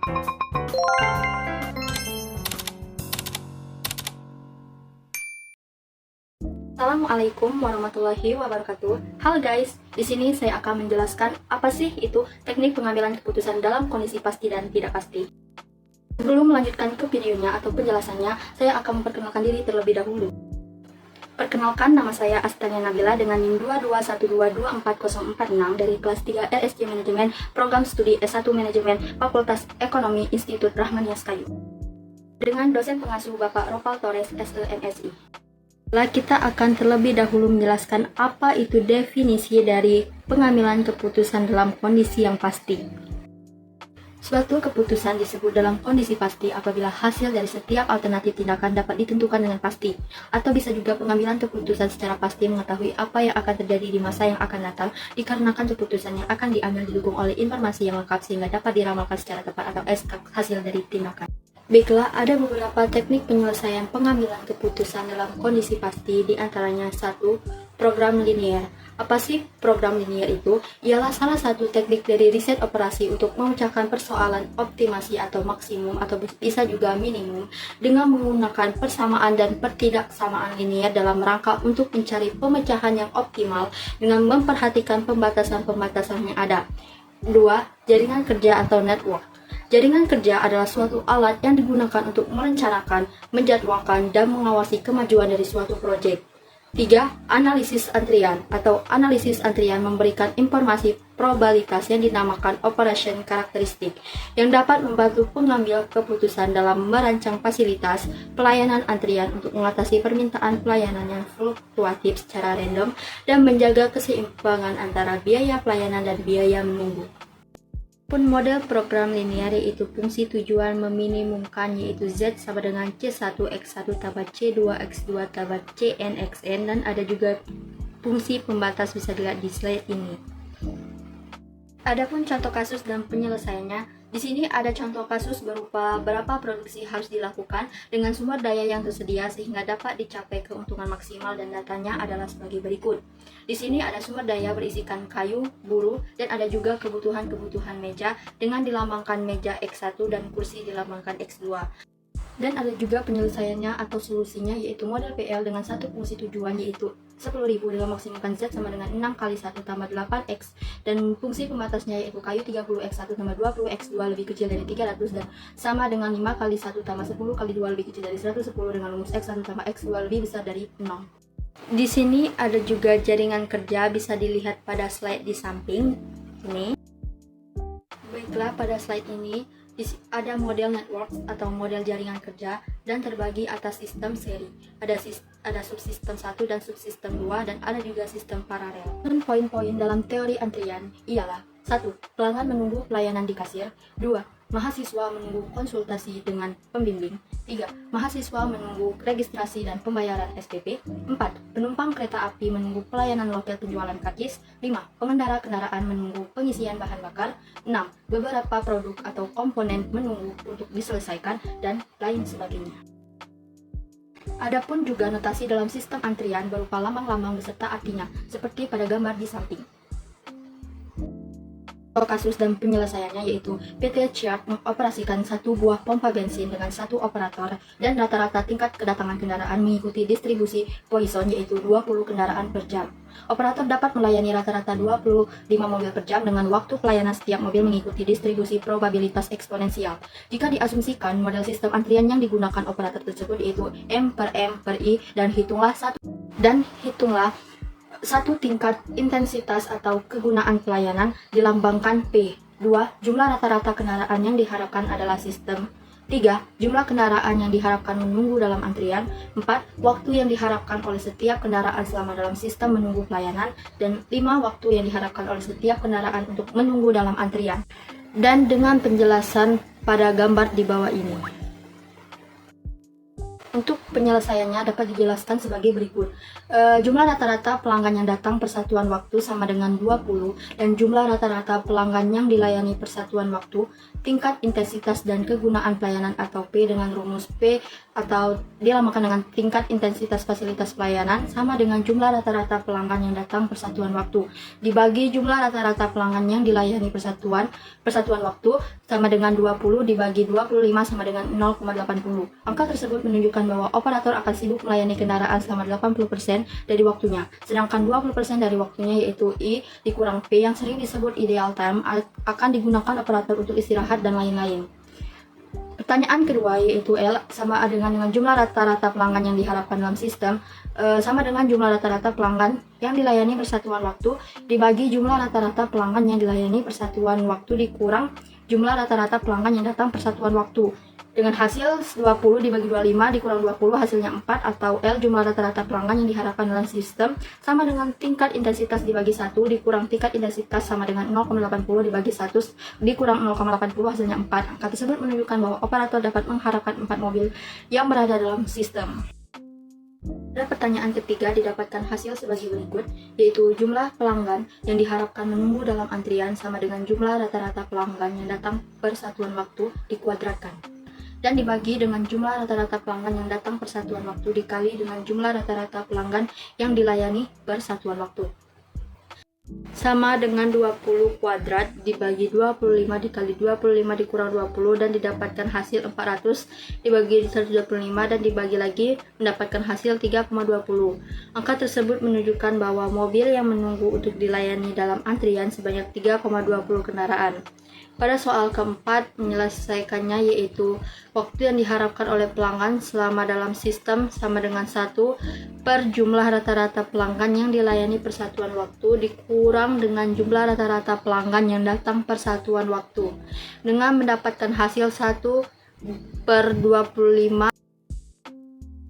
Assalamualaikum warahmatullahi wabarakatuh. Halo guys, di sini saya akan menjelaskan apa sih itu teknik pengambilan keputusan dalam kondisi pasti dan tidak pasti. Sebelum melanjutkan ke videonya atau penjelasannya, saya akan memperkenalkan diri terlebih dahulu. Perkenalkan, nama saya Astania Nabila dengan NIM 221224046 dari kelas 3 RSJ Manajemen, Program Studi S1 Manajemen, Fakultas Ekonomi Institut Rahmanias Kayu. Dengan dosen pengasuh Bapak Ropal Torres, SEMSI. Kita akan terlebih dahulu menjelaskan apa itu definisi dari pengambilan keputusan dalam kondisi yang pasti. Suatu keputusan disebut dalam kondisi pasti apabila hasil dari setiap alternatif tindakan dapat ditentukan dengan pasti, atau bisa juga pengambilan keputusan secara pasti mengetahui apa yang akan terjadi di masa yang akan datang dikarenakan keputusan yang akan diambil didukung oleh informasi yang lengkap sehingga dapat diramalkan secara tepat atau hasil dari tindakan. Baiklah, ada beberapa teknik penyelesaian pengambilan keputusan dalam kondisi pasti, di antaranya 1. Program linear. Apa sih program linear itu? Ialah salah satu teknik dari riset operasi untuk memecahkan persoalan optimasi atau maksimum atau bisa juga minimum dengan menggunakan persamaan dan pertidaksamaan linear dalam rangka untuk mencari pemecahan yang optimal dengan memperhatikan pembatasan-pembatasan yang ada. 2. Jaringan kerja atau network. Jaringan kerja adalah suatu alat yang digunakan untuk merencanakan, menjadwalkan, dan mengawasi kemajuan dari suatu proyek. 3. Analisis antrian atau analisis antrian memberikan informasi probabilitas yang dinamakan operation karakteristik yang dapat membantu pengambil keputusan dalam merancang fasilitas pelayanan antrian untuk mengatasi permintaan pelayanan yang fluktuatif secara random dan menjaga keseimbangan antara biaya pelayanan dan biaya menunggu. Pun model program linear yaitu fungsi tujuan meminimumkan yaitu Z sama dengan C1x1 tambah C2x2 tambah CNxN, dan ada juga fungsi pembatas bisa dilihat di slide ini. Adapun contoh kasus dan penyelesaiannya, di sini ada contoh kasus berupa berapa produksi harus dilakukan dengan sumber daya yang tersedia sehingga dapat dicapai keuntungan maksimal, dan datanya adalah sebagai berikut. Di sini ada sumber daya berisikan kayu, buruh, dan ada juga kebutuhan-kebutuhan meja dengan dilambangkan meja X1 dan kursi dilambangkan X2. Dan ada juga penyelesaiannya atau solusinya yaitu model PL dengan satu fungsi tujuan yaitu 10.000 dengan maksimumkan Z sama dengan 6 kali 1 tambah 8X, dan fungsi pembatasnya yaitu kayu 30X1 tambah 20X2 lebih kecil dari 300 dan sama dengan 5 kali 1 tambah 10 kali 2 lebih kecil dari 110 dengan rumus X1 tambah X2 lebih besar dari 0. Di sini ada juga jaringan kerja, bisa dilihat pada slide di samping ini. Baiklah, pada slide ini ada model network atau model jaringan kerja dan terbagi atas sistem seri. Ada subsistem 1 dan subsistem 2 dan ada juga sistem paralel. Dan poin-poin dalam teori antrian ialah 1. Pelanggan menunggu pelayanan di kasir. 2. Mahasiswa menunggu konsultasi dengan pembimbing. 3. Mahasiswa menunggu registrasi dan pembayaran SPP. 4. Penumpang kereta api menunggu pelayanan loket penjualan karcis. 5. Pengendara kendaraan menunggu pengisian bahan bakar. 6. Beberapa produk atau komponen menunggu untuk diselesaikan, dan lain sebagainya. Adapun juga notasi dalam sistem antrian berupa lambang-lambang beserta artinya, seperti pada gambar di samping. Kasus dan penyelesaiannya yaitu PT Chart mengoperasikan satu buah pompa bensin dengan satu operator dan rata-rata tingkat kedatangan kendaraan mengikuti distribusi Poisson yaitu 20 kendaraan per jam. Operator dapat melayani rata-rata 25 mobil per jam dengan waktu pelayanan setiap mobil mengikuti distribusi probabilitas eksponensial. Jika diasumsikan model sistem antrian yang digunakan operator tersebut yaitu M per I dan hitunglah satu tingkat intensitas atau kegunaan pelayanan dilambangkan P. 2. Jumlah rata-rata kendaraan yang diharapkan adalah sistem. 3. Jumlah kendaraan yang diharapkan menunggu dalam antrian. 4. Waktu yang diharapkan oleh setiap kendaraan selama dalam sistem menunggu pelayanan. Dan 5. Waktu yang diharapkan oleh setiap kendaraan untuk menunggu dalam antrian. Dan dengan penjelasan pada gambar di bawah ini. Untuk penyelesaiannya dapat dijelaskan sebagai berikut. Jumlah rata-rata pelanggan yang datang per satuan waktu sama dengan 20 dan jumlah rata-rata pelanggan yang dilayani per satuan waktu tingkat intensitas dan kegunaan pelayanan atau P dengan rumus P atau dilamakan dengan tingkat intensitas fasilitas pelayanan sama dengan jumlah rata-rata pelanggan yang datang per satuan waktu dibagi jumlah rata-rata pelanggan yang dilayani per satuan waktu sama dengan 20 dibagi 25 sama dengan 0,80. Angka tersebut menunjukkan bahwa operator akan sibuk melayani kendaraan selama 80% dari waktunya, sedangkan 20% dari waktunya yaitu I dikurang P yang sering disebut ideal time akan digunakan operator untuk istirahat dan lain-lain. Pertanyaan kedua yaitu L sama dengan jumlah rata-rata pelanggan yang diharapkan dalam sistem sama dengan jumlah rata-rata pelanggan yang dilayani persatuan waktu dibagi jumlah rata-rata pelanggan yang dilayani persatuan waktu dikurang jumlah rata-rata pelanggan yang datang persatuan waktu. Dengan hasil 20 dibagi 25 dikurang 20 hasilnya 4 atau L jumlah rata-rata pelanggan yang diharapkan dalam sistem sama dengan tingkat intensitas dibagi 1 dikurang tingkat intensitas sama dengan 0,80 dibagi 100 dikurang 0,80 hasilnya 4. Angka tersebut menunjukkan bahwa operator dapat mengharapkan 4 mobil yang berada dalam sistem. Pada pertanyaan ketiga didapatkan hasil sebagai berikut, yaitu jumlah pelanggan yang diharapkan menunggu dalam antrian sama dengan jumlah rata-rata pelanggan yang datang per satuan waktu dikuadratkan dan dibagi dengan jumlah rata-rata pelanggan yang datang per satuan waktu dikali dengan jumlah rata-rata pelanggan yang dilayani per satuan waktu. Sama dengan 20 kuadrat dibagi 25 dikali 25 dikurang 20 dan didapatkan hasil 400 dibagi 125 dan dibagi lagi mendapatkan hasil 3,20. Angka tersebut menunjukkan bahwa mobil yang menunggu untuk dilayani dalam antrian sebanyak 3,20 kendaraan. Pada soal keempat, menyelesaikannya yaitu waktu yang diharapkan oleh pelanggan selama dalam sistem sama dengan 1 per jumlah rata-rata pelanggan yang dilayani per satuan waktu dikurang dengan jumlah rata-rata pelanggan yang datang per satuan waktu dengan mendapatkan hasil 1 per 25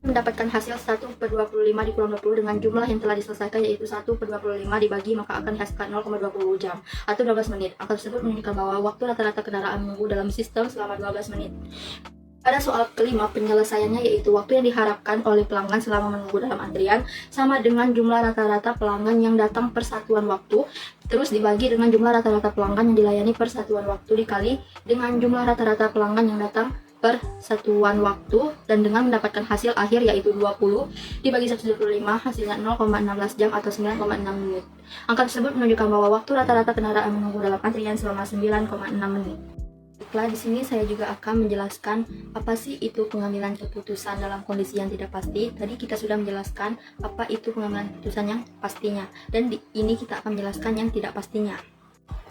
mendapatkan hasil 1 per 25 dikurang 20 dengan jumlah yang telah diselesaikan yaitu 1 per 25 dibagi maka akan dihasilkan 0,20 jam atau 12 menit. Angka tersebut menunjukkan bahwa waktu rata-rata kendaraan menunggu dalam sistem selama 12 menit. Pada soal kelima, penyelesaiannya yaitu waktu yang diharapkan oleh pelanggan selama menunggu dalam antrian sama dengan jumlah rata-rata pelanggan yang datang per satuan waktu terus dibagi dengan jumlah rata-rata pelanggan yang dilayani per satuan waktu dikali dengan jumlah rata-rata pelanggan yang datang per satuan waktu dan dengan mendapatkan hasil akhir yaitu 20 dibagi 125 hasilnya 0,16 jam atau 9,6 menit. Angka tersebut menunjukkan bahwa waktu rata-rata kendaraan menunggu dalam antrian selama 9,6 menit. Baiklah, di sini saya juga akan menjelaskan apa sih itu pengambilan keputusan dalam kondisi yang tidak pasti. Tadi kita sudah menjelaskan apa itu pengambilan keputusan yang pastinya dan ini kita akan menjelaskan yang tidak pastinya.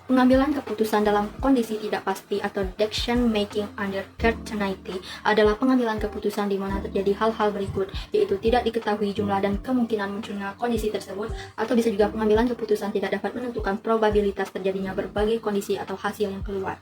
Pengambilan keputusan dalam kondisi tidak pasti atau decision making under uncertainty adalah pengambilan keputusan di mana terjadi hal-hal berikut, yaitu tidak diketahui jumlah dan kemungkinan munculnya kondisi tersebut, atau bisa juga pengambilan keputusan tidak dapat menentukan probabilitas terjadinya berbagai kondisi atau hasil yang keluar.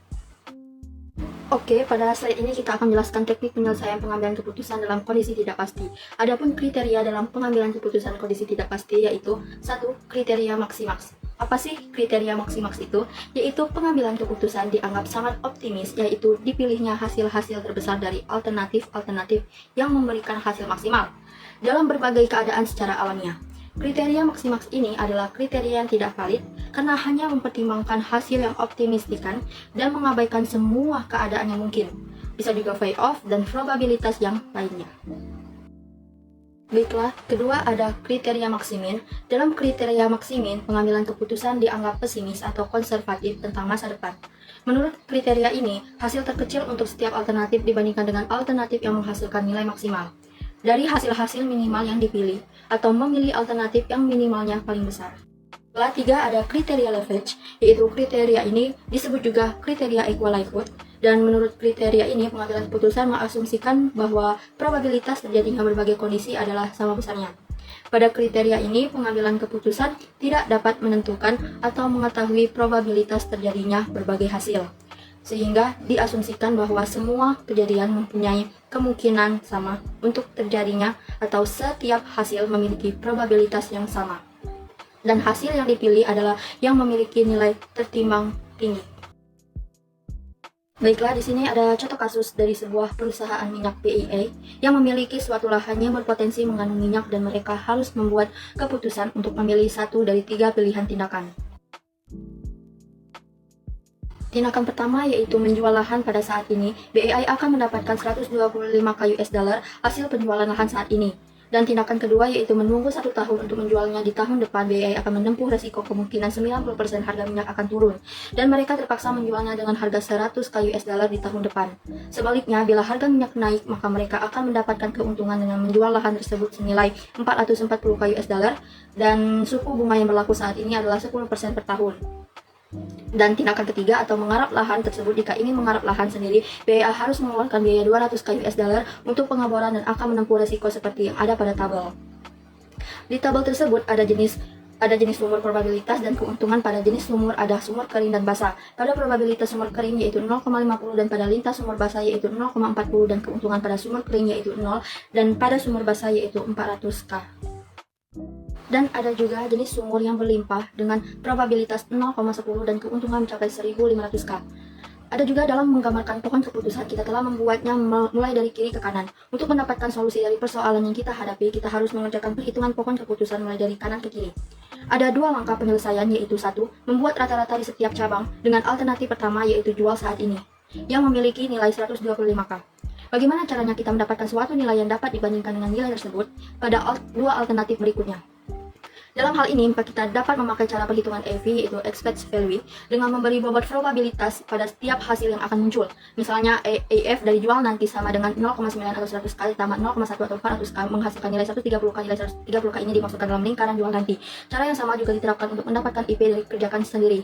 Oke, pada slide ini kita akan menjelaskan teknik penyelesaian pengambilan keputusan dalam kondisi tidak pasti. Adapun kriteria dalam pengambilan keputusan kondisi tidak pasti yaitu 1. Kriteria maksimaks. Apa sih kriteria maksimaks itu? Yaitu pengambilan keputusan dianggap sangat optimis, yaitu dipilihnya hasil-hasil terbesar dari alternatif-alternatif yang memberikan hasil maksimal dalam berbagai keadaan secara alamiah. Kriteria maksimaks ini adalah kriteria yang tidak valid karena hanya mempertimbangkan hasil yang optimistik dan mengabaikan semua keadaan yang mungkin. Bisa juga trade off dan probabilitas yang lainnya. Baiklah, kedua ada kriteria maksimin. Dalam kriteria maksimin, pengambilan keputusan dianggap pesimis atau konservatif tentang masa depan. Menurut kriteria ini, hasil terkecil untuk setiap alternatif dibandingkan dengan alternatif yang menghasilkan nilai maksimal dari hasil-hasil minimal yang dipilih, atau memilih alternatif yang minimalnya paling besar. Setelah 3 ada kriteria leverage, yaitu kriteria ini disebut juga kriteria equal likelihood, dan menurut kriteria ini pengambilan keputusan mengasumsikan bahwa probabilitas terjadinya berbagai kondisi adalah sama besarnya. Pada kriteria ini, pengambilan keputusan tidak dapat menentukan atau mengetahui probabilitas terjadinya berbagai hasil, sehingga diasumsikan bahwa semua kejadian mempunyai kemungkinan sama untuk terjadinya atau setiap hasil memiliki probabilitas yang sama. Dan hasil yang dipilih adalah yang memiliki nilai tertimbang tinggi. Baiklah, di sini ada contoh kasus dari sebuah perusahaan minyak PIA yang memiliki suatu lahan yang berpotensi mengandung minyak dan mereka harus membuat keputusan untuk memilih satu dari 3 pilihan tindakan. Tindakan pertama yaitu menjual lahan pada saat ini. BAI akan mendapatkan 125k US dollar hasil penjualan lahan saat ini. Dan tindakan kedua yaitu menunggu 1 tahun untuk menjualnya di tahun depan. BAI akan menempuh resiko kemungkinan 90% harga minyak akan turun. Dan mereka terpaksa menjualnya dengan harga 100k US dollar di tahun depan. Sebaliknya, bila harga minyak naik, maka mereka akan mendapatkan keuntungan dengan menjual lahan tersebut senilai 440k US dollar. Dan suku bunga yang berlaku saat ini adalah 10% per tahun. Dan tindakan ketiga atau menggarap lahan tersebut, jika ingin menggarap lahan sendiri, BAI harus mengeluarkan biaya 200k US dollar untuk pengeboran dan akan menempuh resiko seperti yang ada pada tabel. Di tabel tersebut ada jenis sumur probabilitas dan keuntungan. Pada jenis sumur ada sumur kering dan basah. Pada probabilitas sumur kering yaitu 0,50 dan pada lintas sumur basah yaitu 0,40 dan keuntungan pada sumur kering yaitu 0 dan pada sumur basah yaitu 400k. Dan ada juga jenis sumur yang berlimpah dengan probabilitas 0,10 dan keuntungan mencapai 1500k. Ada juga dalam menggambarkan pohon keputusan, kita telah membuatnya mulai dari kiri ke kanan. Untuk mendapatkan solusi dari persoalan yang kita hadapi, kita harus mengerjakan perhitungan pohon keputusan mulai dari kanan ke kiri. Ada 2 langkah penyelesaian, yaitu 1. Membuat rata-rata di setiap cabang dengan alternatif pertama yaitu jual saat ini, yang memiliki nilai 125k. Bagaimana caranya kita mendapatkan suatu nilai yang dapat dibandingkan dengan nilai tersebut pada 2 alternatif berikutnya? Dalam hal ini, maka kita dapat memakai cara perhitungan EV, yaitu expected value, dengan memberi bobot probabilitas pada setiap hasil yang akan muncul. Misalnya, AF dari jual nanti sama dengan 0,9 atau 100 kali tambah 0,1 atau 400 kali menghasilkan nilai 130 kali. Nilai 130 kali ini dimasukkan dalam lingkaran jual nanti. Cara yang sama juga diterapkan untuk mendapatkan IP dari kerjakan sendiri.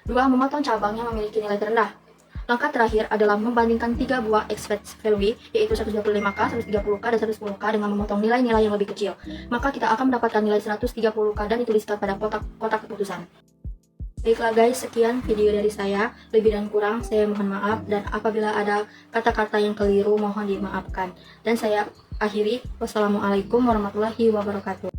2. Memotong cabang yang memiliki nilai terendah. Langkah terakhir adalah membandingkan 3 buah expected value, yaitu 125k, 130k, dan 110k dengan memotong nilai-nilai yang lebih kecil. Maka kita akan mendapatkan nilai 130k dan dituliskan pada kotak keputusan. Baiklah guys, sekian video dari saya. Lebih dan kurang saya mohon maaf, dan apabila ada kata-kata yang keliru mohon dimaafkan. Dan saya akhiri, wassalamualaikum warahmatullahi wabarakatuh.